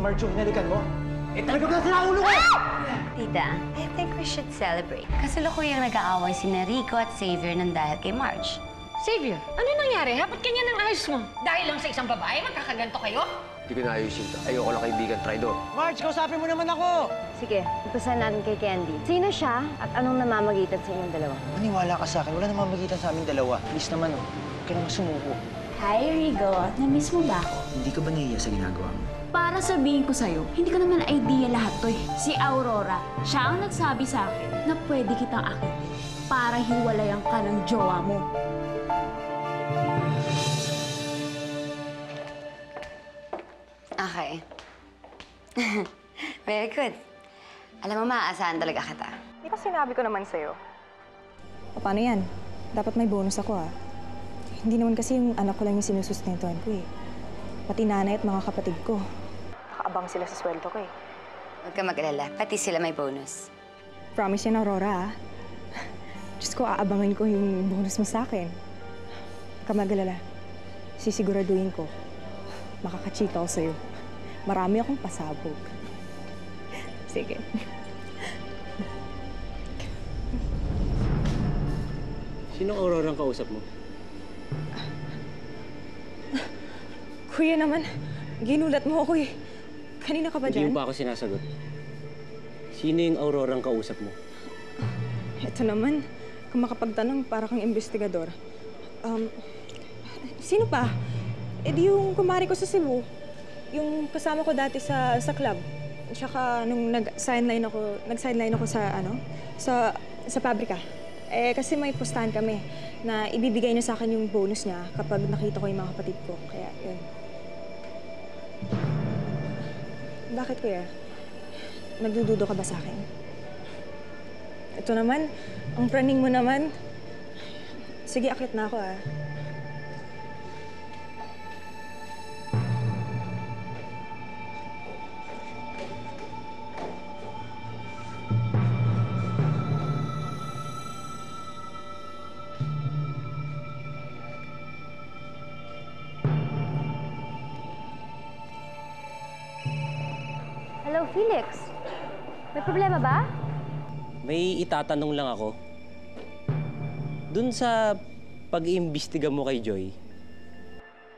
Marge yung hinalikan mo? Eh talaga ba sila ulo ko? Tita, I think we should celebrate. Kasalukuyang nag-aaway si Rico at Xavier ng dahil kay Marge. Xavier, ano nangyari? Ba't ganyan ang ayos mo? Dahil lang sa isang babae, magkakaganto kayo? Hindi ko naayusin to. Ayoko lang kaibigan, traidor. Marge, kausapin mo naman ako! Sige, umpisahan natin kay Candy. Sino siya at anong namamagitan sa inyong dalawa? Maniwala ka sa akin, wala namang magitan sa aming dalawa. Please naman, oh. Huwag ka naman sumuko. Hi, Rigo. Na-miss mo ba ako? Hindi ka ba nahiya sa ginagawa mo? Para sabihin ko sa'yo, hindi ko naman idea lahat to eh. Si Aurora, siya ang nagsabi sa akin na pwede kitang akitin para hiwalayan ka ng jowa mo. Okay. Very good. Alam mo, maaasahan talaga kita. Di ba sinabi ko naman sa'yo? O paano yan? Dapat may bonus ako ah. Hindi naman kasi yung anak ko lang yung sinusustentuhan ko eh. Pati nanay at mga kapatid ko. Nakaabang sila sa sweldo ko eh. Huwag ka mag-alala. Pati sila may bonus. Promise yan, Aurora ah. Diyos ko, aabangan ko yung bonus mo sa akin. Huwag ka mag-alala. Sisiguraduhin ko. Makakachika ako sa'yo. Marami akong pasabog. Sige. Sinong Aurora ang kausap mo? Kuya naman, ginulat mo ako eh. Kanina ka ba Hindi dyan? mo pa ako sinasagot. Sino yung Aurora ang kausap mo? Ito naman, kung makapagtanong, para kang investigador. Sino pa? Eh di yung kumari ko sa Cebu. Yung kasama ko dati sa club. Tsaka nung nag-sideline ako sa sa pabrika. Eh kasi may pustahan kami na ibibigay niya sa akin yung bonus niya kapag nakita ko yung mga kapatid ko. Kaya yun. Bakit kuya? Nagdududo ka ba sa akin? Ito naman, ang praning mo naman. Sige, akit na ako ah. Hello, Felix. May problema ba? May itatanong lang ako. Dun sa pag-iimbestiga mo kay Joy,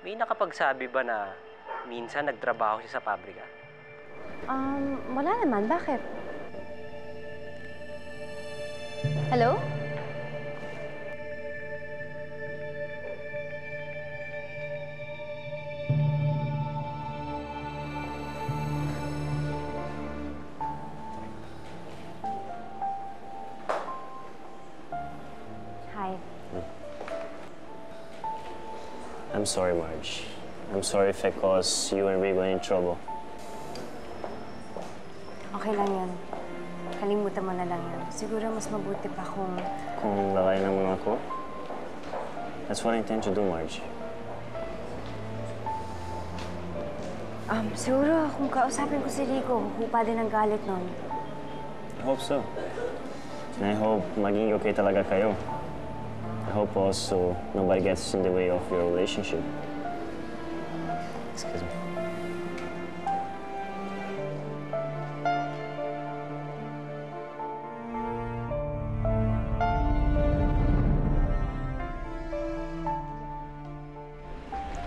may nakapagsabi ba na minsan nagtrabaho siya sa pabrika? Wala naman. Bakit? Hello? Hi. I'm sorry, Marge. I'm sorry if I caused you and Rigo in trouble. Okay lang yan. Kalimutan mo na lang yan. Siguro mas mabuti pa kung... Kung lakayin mo ako, that's what I intend to do, Marge. Siguro kung kausapin ko si Rico, hupa din ang galit nun. I hope so. And I hope maging okay talaga kayo. I hope also nobody gets in the way of your relationship. Excuse me.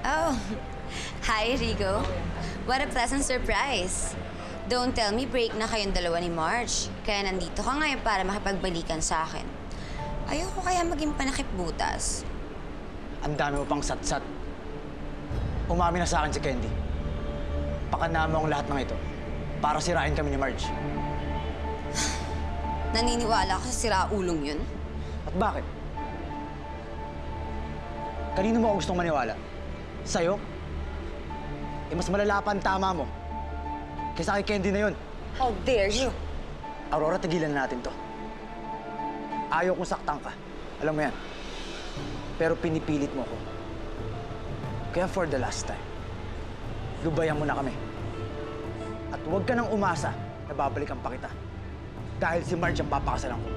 Oh, hi, Rigo. What a pleasant surprise. Don't tell me break na kayong dalawa ni Marge. Kaya nandito ka ngayon para makipagbalikan sa akin. Ayoko kaya maging panakip-butas. Ang dami mo pang satsat. Umamin na sa akin si Candy. Pakanama ang lahat ng ito para sirain kami ni Marge. Naniniwala ka sa siraulong yun? At bakit? Kanino mo ako gustong maniwala? Sa'yo? Eh, mas malala pa ang tama mo kaysa kay Candy na yun. How dare you? Aurora, tigilan na natin to. Ayaw kong saktan ka. Alam mo yan. Pero pinipilit mo ko. Kaya for the last time, lubayan mo na kami. At huwag ka nang umasa na babalikan pa kita. Dahil si Marge ang papakasalan ko.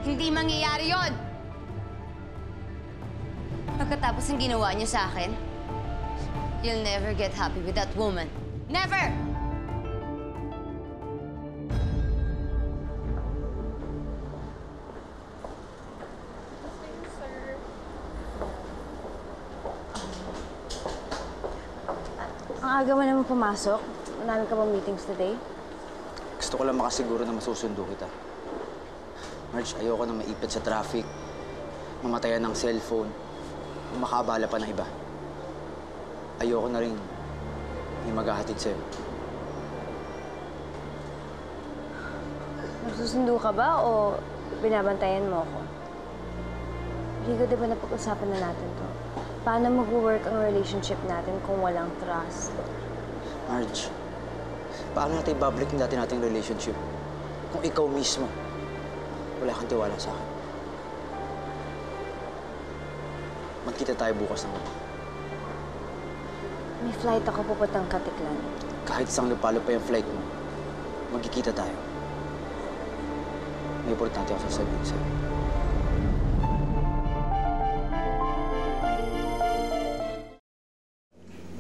Hindi mangyayari yon. Pagkatapos ng ginawa niyo sa akin, you'll never get happy with that woman. Never! Ang aga mo naman pumasok. Marami ka bang meetings today? Gusto ko lang makasiguro na masusundo kita. Marge, ayoko na maipit sa traffic, mamatayan ng cellphone, makaabala pa ng iba. Ayoko na rin may maghahatid sa'yo. Nagsusundo ka ba o binabantayan mo ako? Rigo, di ba napag-usapan na natin to? Paano mag-work ang relationship natin kung walang trust? Marge, paano natin ibabalik yung dati nating relationship kung ikaw mismo wala kang tiwala sa akin? Magkita tayo bukas ng gabi. May flight ako pupuntang Katiklan. Kahit isang lupalo pa yung flight mo, magkikita tayo. May importante ako sasabihin sa'yo.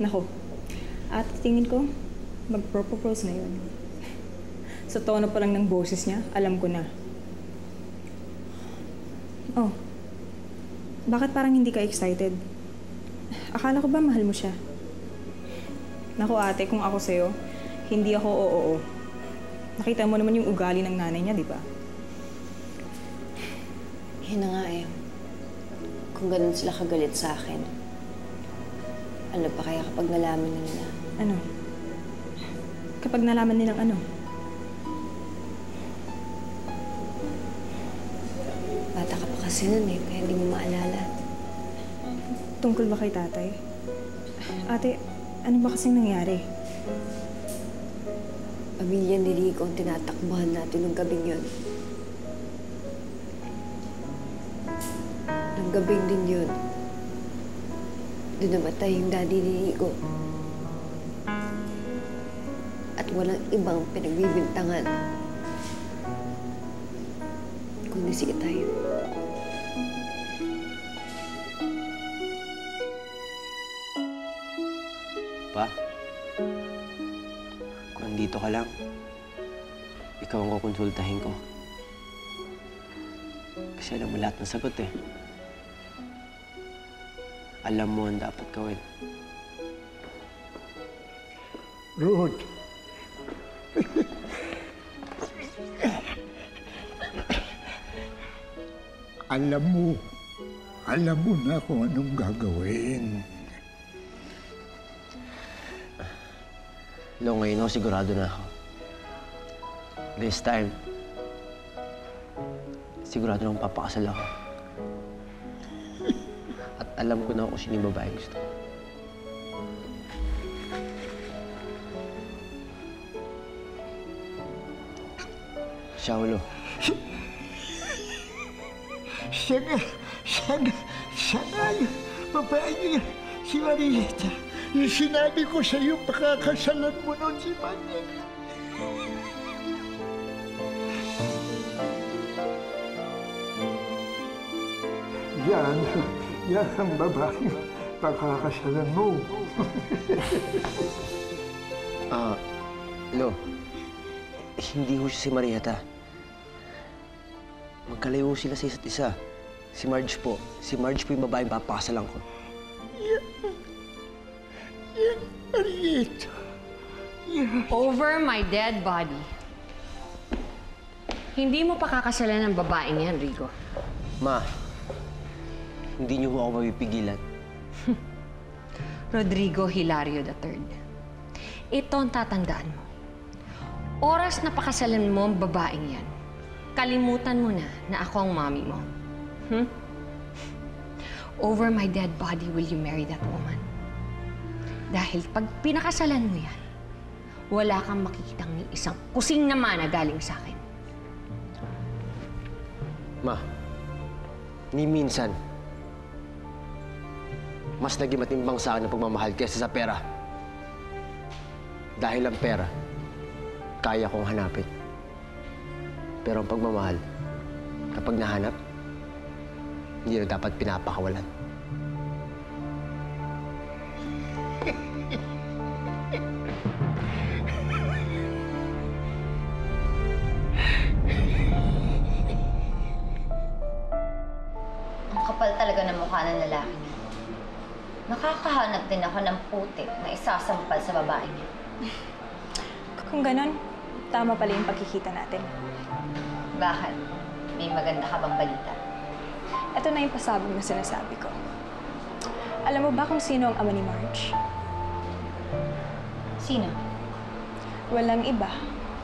Nako, at tingin ko, mag-propose na yun. Sa tono pa lang ng boses niya, alam ko na. Oh, bakit parang hindi ka excited? Akala ko ba mahal mo siya? Naku ate, kung ako sa'yo, hindi ako oo. Nakita mo naman yung ugali ng nanay niya, di ba? Yun na nga eh. Kung ganun sila kagalit sa akin, ano pa kaya kapag nalaman na nila? Ano? Kapag nalaman nilang ano? Bata ka pa kasi nun eh, kaya hindi mo maalala. Tungkol ba kay tatay? Ate, ano ba kasing nangyari? Pamilya ni Rico ang tinatakbuhan natin nung gabing yun. Nung gabing din yun, doon namatay yung daddy ni Rico. At walang ibang pinagbibintangan kundi si Itay. Pa, kung andito ka lang, ikaw ang kukonsultahin ko. Kasi alam mo lahat ng sagot eh. Alam mo ang dapat gawin. Ruth. Alam mo na kung anong gagawin. Lo, ngayon ako sigurado na ako. This time, sigurado na akong papakasal ako. At alam ko na kung sino yung babae gusto ko. Siya, Ulo. Sana, babae niya, si Marieta. Yung sinabi ko sa iyo, pakakasalan mo noon si Manny. Yan ang babae. Pakakasalan mo. Lo, hindi ho siya si Marieta. Magkalayo sila sa isa't isa. Si Marge po. Si Marge po yung babaeng papakasalan ko. Marieta. Over my dead body. Hindi mo pakakasalan ng babaeng yan, Rigo. Ma, hindi niyo ho ako mapipigilan. Rodrigo Hilario III. Ito ang tatandaan mo. Oras na pakasalan mo ang babaeng yan, kalimutan mo na ako ang mami mo. Over my dead body will you marry that woman. Dahil pag pinakasalan mo yan, wala kang makikitang ni isang kusing naman na galing sa akin. Ma, ni minsan, mas naging matimbang sa akin ang pagmamahal kaysa sa pera. Dahil ang pera, kaya kong hanapin. Pero ang pagmamahal, kapag nahanap, hindi na dapat pinapakawalan. Ang kapal talaga ng mukha ng lalaki niya. Nakakahanap din ako ng putik na isasampal sa babae niya. Kung ganon, tama pala yung pagkikita natin. Bakit? May maganda ka bang balita? Ito na yung pasabog na sinasabi ko. Alam mo ba kung sino ang ama ni Marge? Sino? Walang iba,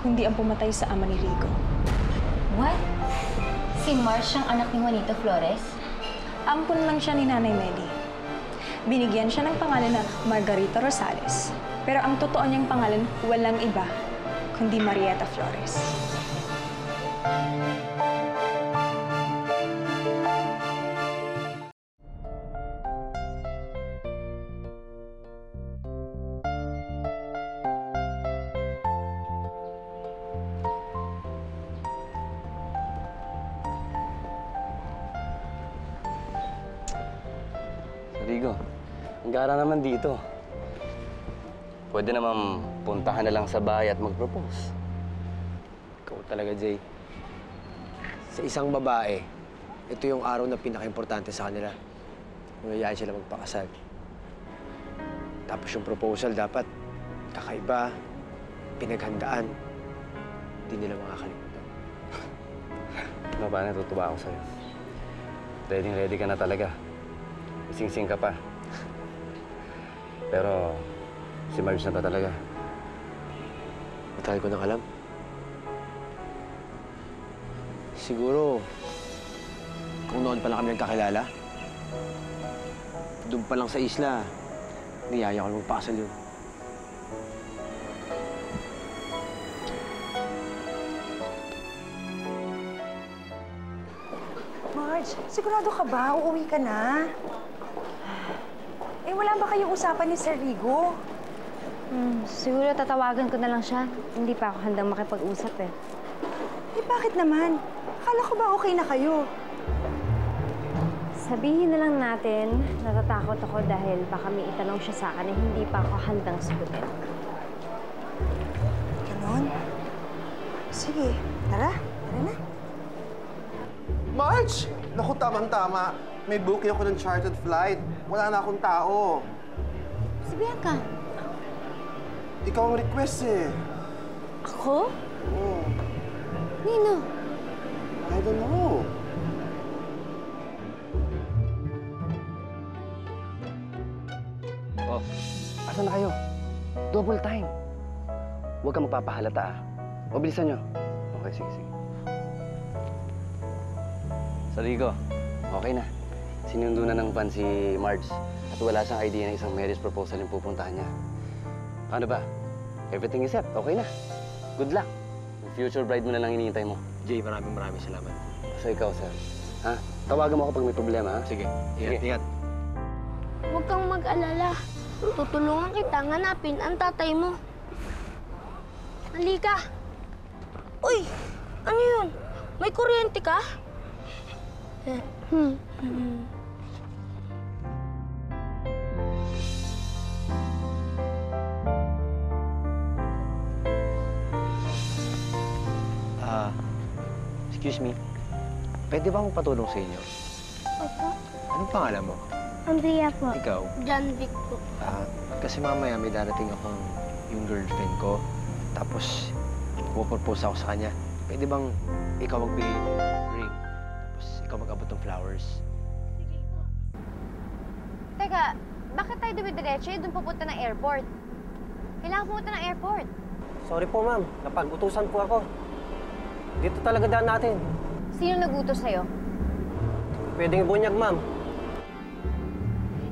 kundi ang pumatay sa ama ni Rigo. What? Si Marsh ang anak ni Juanito Flores? Ampun lang siya ni Nanay Meli. Binigyan siya ng pangalan na Margarita Rosales. Pero ang totoo niyang pangalan, walang iba, kundi Marieta Flores. Rigo, ang gara naman dito. Pwede naman puntahan na lang sa bahay at mag-propose. Ikaw talaga, Jay. Sa isang babae, ito yung araw na pinaka-importante sa kanila. Kung yayain sila magpakasal. Tapos yung proposal dapat kakaiba, pinaghandaan. Hindi nila makakalimutan. No, paano natutuwa ako sa'yo. Ready ka na talaga. Sing-sing ka pa. Pero si Marge na ba talaga? Matagal ko nang alam. Siguro, kung noon pa lang kami nagkakilala, doon pa lang sa isla, niyaya ko magpakasal yun. Marge, sigurado ka ba? Uuwi ka na? Eh, wala ba kayong usapan ni Sir Rigo? Siguro tatawagan ko na lang siya. Hindi pa ako handang makipag-usap eh. Eh, bakit naman? Akala ko ba okay na kayo? Sabihin na lang natin, natatakot ako dahil baka may itanong siya sa akin na hindi pa ako handang sagutin. Ganon? Sige, tara. Tara na. Marge! Naku, tamang-tama. May booking ako ng chartered flight. Wala na akong tao. Si Bianca. Ikaw ang request eh. Ako? Oo. Nino? I don't know. Oh, asan na kayo? Double time. Huwag kang magpapahalata ah. O, bilisan nyo. Okay, sige. Sa Rigo, okay na. Sinundo na ng pan si Marge at wala siyang idea ng isang marriage proposal yung pupuntahan niya. Paano ba? Everything is set. Okay na. Good luck. Yung future bride mo na lang hinihintay mo. Jay, maraming salamat. So ikaw, sir. Ha? Tawagan mo ako pag may problema, ha? Sige, ingat. Huwag kang mag-alala. Tutulungan kita hanapin ang tatay mo. Halika. Uy! Ano yun? May kuryente ka? Excuse me. Pwede ba akong patulong sa inyo? Opo. Anong pangalan mo? Andrea po. Ikaw? John Vic po. Kasi mamaya may darating akong yung girlfriend ko. Tapos, pupropose ako sa kanya. Pwede bang ikaw magbigay ng ring? Tapos, ikaw mag-abot ng flowers? Sige po. Teka, bakit tayo dumidiretso doon pupunta ng airport? Kailangan pumunta ng airport. Sorry po, ma'am. Napag-utusan po ako. Dito talaga daan natin. Sino nagutos sa'yo? Pwedeng ibunyag, ma'am.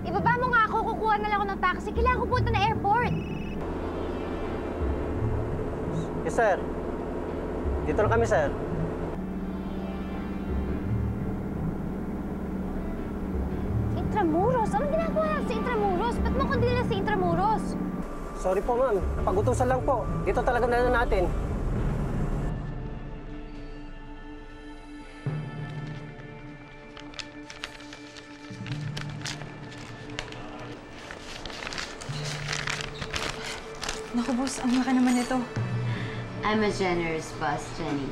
Ibaba mo nga ako, kukuha na lang ako ng taxi. Kailangan ko pumunta ng airport. Yes, sir. Dito lang kami, sir. Intramuros? Anong ginagawa natin sa Intramuros? Ba't mo ko dinala sa Intramuros? Sorry po, ma'am. Napag-utusan lang po. Dito talaga daan natin. Naku, boss, ang laki naman ito. I'm a generous boss, Jenny.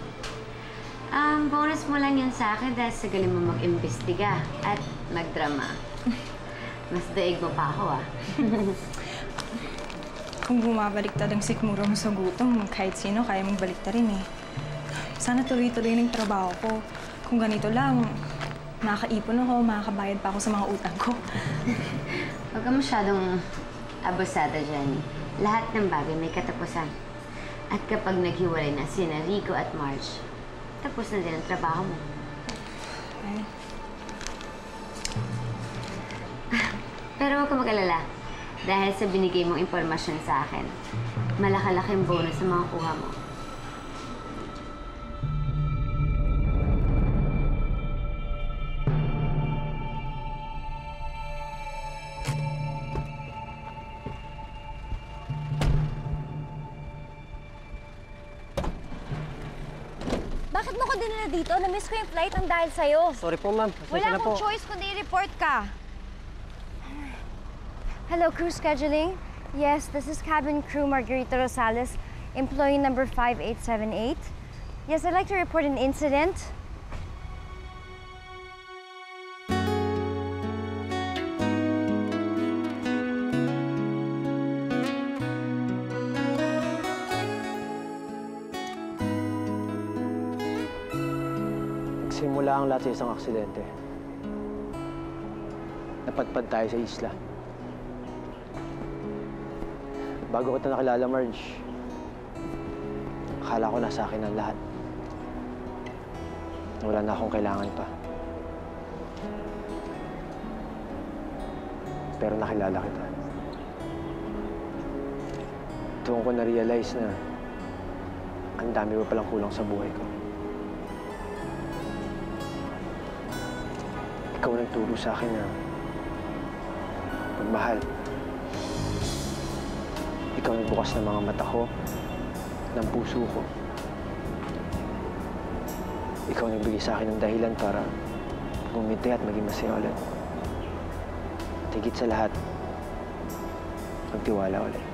Bonus mo lang yan sa akin dahil sa galing mo mag-imbestiga at magdrama. Mas daig mo pa ako, ah. Kung bumabaliktad ang sikmura mo sa gutom, kahit sino kaya mong baliktarin eh. Sana tuloy-tuloy ng trabaho ko. Kung ganito lang, nakakaipon ako, makakabayad pa ako sa mga utang ko. Huwag ka masyadong abusada, Jenny. Lahat ng bagay may katapusan. At kapag naghiwalay na sina Rico at Marge, tapos na din ang trabaho mo. Ay. Pero huwag ka mag-alala. Dahil sa binigay mong impormasyon sa akin, malaki-laking bonus sa mga kuha mo. Bakit mo ko dinala dito? Na-miss ko yung flight ng dahil sa'yo. Sorry po, ma'am. Wala akong choice kundi i-report ka. Hello, crew scheduling. Yes, this is cabin crew Margarita Rosales, employee number 5878. Yes, I'd like to report an incident. Nagsimula ang lahat sa isang aksidente. Napadpad tayo sa isla. Bago kita nakilala, Marge, akala ko nasa akin ang lahat. Wala na akong kailangan pa. Pero nakilala kita. Doon ko na-realize na ang dami pa palang kulang sa buhay ko. Ikaw nagturo sa akin na magmahal. Ikaw nagbukas ng mga mata ko, ng puso ko. Ikaw nagbigay sa akin ng dahilan para gumiti at maging masaya ulit. Tigit sa lahat, magtiwala ulit.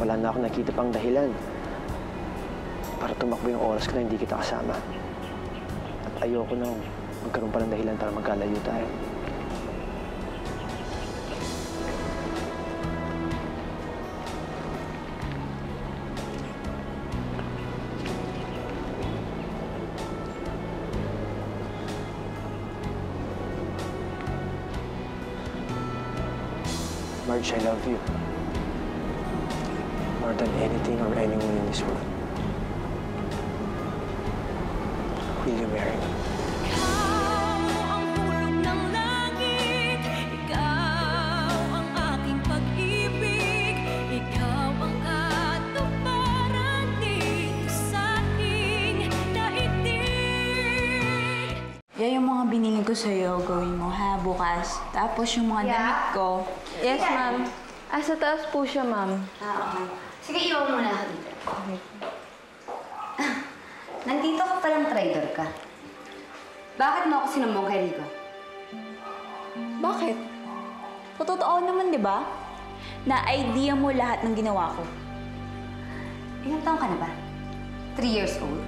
Wala na akong nakita pang dahilan para tumakbo yung oras ko na hindi kita kasama. At ayoko nang magkaroon pa ng dahilan para magkalayo tayo. Marge, I love you. More than anything or anyone in this world. Will you marry me? Yan yung mga binili ko sa'yo, gawin mo ha, bukas. Tapos yung mga damit ko. Yes, ma'am. Sa taas po siya, ma'am. Okay. Sige, iwan muna ako dito. Nandito ka palang traitor ka. Bakit mo ako sinumbong kay Rico? Bakit? Totoo naman, di ba? Na-idea mo lahat ng ginawa ko. Ilang taon ka na ba? 3 years old?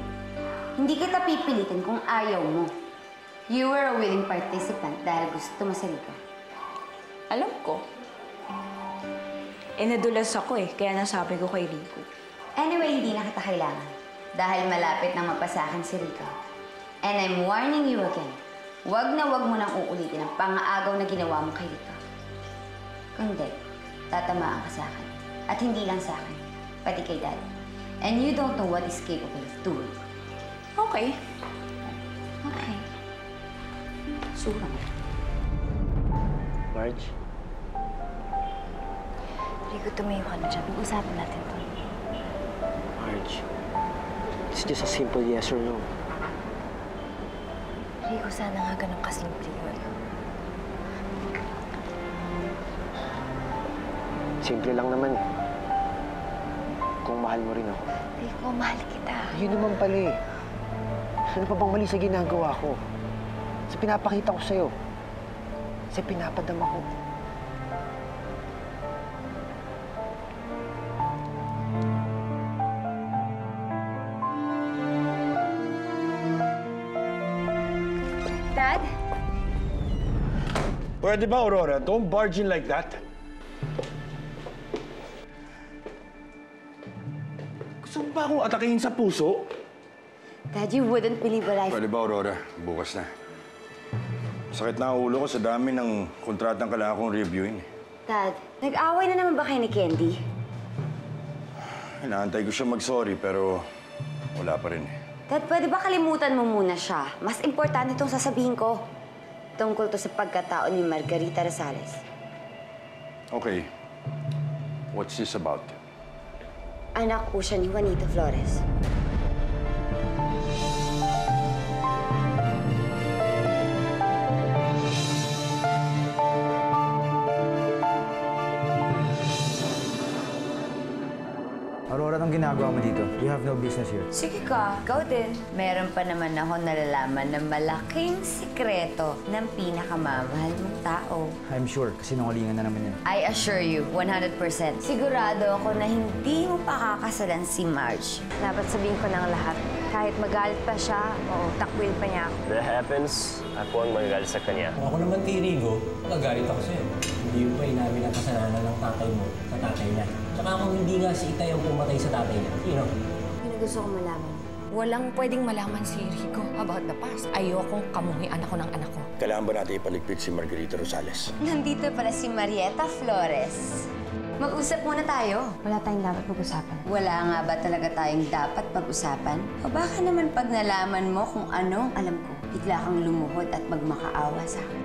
Hindi kita pipilitin kung ayaw mo. You were a willing participant dahil gusto mo si Rico. Alam ko. Nadulas ako kaya nasabi ko kay Rico. Anyway, hindi na kita kailangan. Dahil malapit nang mapasakin si Rico. And I'm warning you again. Wag na wag mo nang uulitin ang pang-aagaw na ginawa mo kay Rico. Kundi, tatamaan ka sa akin. At hindi lang sa akin, pati kay Dad. And you don't know what is capable of doing. Okay. Okay. Sura mo. Marge? Rico, tumayo ka na dyan. Pag-usapan natin to. Marge, it's just a simple yes or no. Rico, sana nga ganun kasimple yun. Simple lang naman eh. Kung mahal mo rin ako. Rico, mahal kita. Yun naman pala eh. Ano pa bang mali sa ginagawa ko? Sa pinapakita ko sa'yo. Sa pinapadama ko. Pwede ba, Aurora? Don't barge in like that. Gusto mo ba akong atakihin sa puso? Dad, you wouldn't believe what I... Pwede ba, Aurora? Bukas na. Sakit na ang ulo ko sa dami ng kontratang kailangan kong reviewin. Dad, nag-away na naman ba kayo ni Candy? Inaantay ko siya mag-sorry, pero wala pa rin. Dad, pwede ba kalimutan mo muna siya? Mas importante itong sasabihin ko. Tungkol to sa pagkatao ni Margarita Rosales. Okay. What's this about? Anak po siya ni Juanito Flores. Aurora, anong ginagawa mo dito? You have no business here. Sige ka, ikaw din. Meron pa naman ako nalalaman ng malaking sikreto ng pinakamamahal mong tao. I'm sure, kasi nungalingan na naman yan. I assure you, 100%. Sigurado ako na hindi mo pakakasalan si Marge. Dapat sabihin ko ng lahat. Kahit magalit pa siya o takwil pa niya ako. That happens, ako ang magagalit sa kanya. Kung ako naman kay Rigo, nagalit ako sa'yo. Hindi mo pa inamin ang kasalanan ng tatay mo sa tatay niya. Tsaka kung hindi nga si Itay ang pumatay sa tatay niya, you know? Yun ang gusto kong malaman. Walang pwedeng malaman si Rico about the past. Ayokong kamuhian ako ng anak ko. Kailangan ba natin ipaligpit si Margarita Rosales? Nandito pala si Marieta Flores. Mag-usap muna tayo. Wala tayong dapat pag-usapan. Wala nga ba talaga tayong dapat pag-usapan? O baka naman pag nalaman mo kung ano, alam ko, bigla kang lumuhod at magmakaawa sa akin.